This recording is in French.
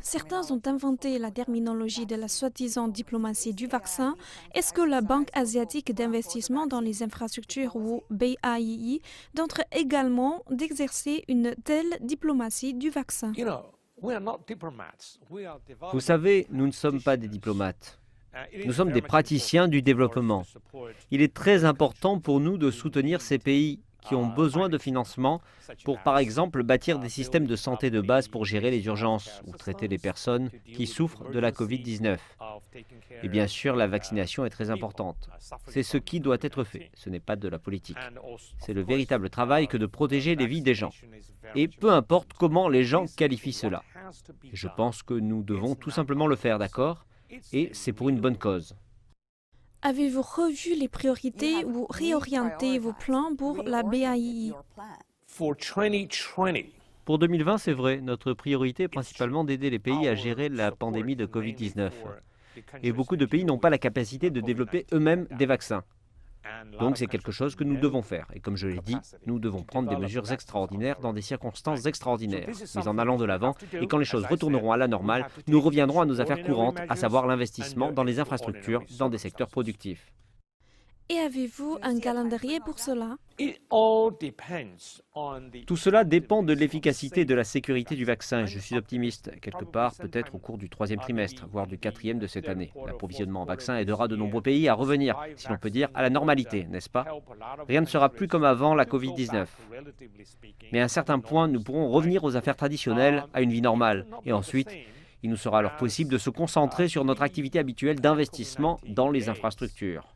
Certains ont inventé la terminologie de la soi-disant diplomatie du vaccin. Est-ce que la Banque asiatique d'investissement dans les infrastructures ou BAII tente également d'exercer une telle diplomatie du vaccin? Vous savez, nous ne sommes pas des diplomates. Nous sommes des praticiens du développement. Il est très important pour nous de soutenir ces pays qui ont besoin de financement pour, par exemple, bâtir des systèmes de santé de base pour gérer les urgences ou traiter les personnes qui souffrent de la Covid-19. Et bien sûr, la vaccination est très importante. C'est ce qui doit être fait, ce n'est pas de la politique. C'est le véritable travail que de protéger les vies des gens. Et peu importe comment les gens qualifient cela. Je pense que nous devons tout simplement le faire, d'accord? Et c'est pour une bonne cause. Avez-vous revu les priorités ou réorienté vos plans pour la BAII? Pour 2020, c'est vrai, notre priorité est principalement d'aider les pays à gérer la pandémie de Covid-19. Et beaucoup de pays n'ont pas la capacité de développer eux-mêmes des vaccins. Donc c'est quelque chose que nous devons faire. Et comme je l'ai dit, nous devons prendre des mesures extraordinaires dans des circonstances extraordinaires. Mais en allant de l'avant, et quand les choses retourneront à la normale, nous reviendrons à nos affaires courantes, à savoir l'investissement dans les infrastructures, dans des secteurs productifs. Et avez-vous un calendrier pour cela? Tout cela dépend de l'efficacité et de la sécurité du vaccin. Je suis optimiste, quelque part peut-être au cours du troisième trimestre, voire du quatrième de cette année. L'approvisionnement en vaccins aidera de nombreux pays à revenir, si l'on peut dire, à la normalité, n'est-ce pas? Rien ne sera plus comme avant la Covid-19. Mais à un certain point, nous pourrons revenir aux affaires traditionnelles, à une vie normale. Et ensuite, il nous sera alors possible de se concentrer sur notre activité habituelle d'investissement dans les infrastructures.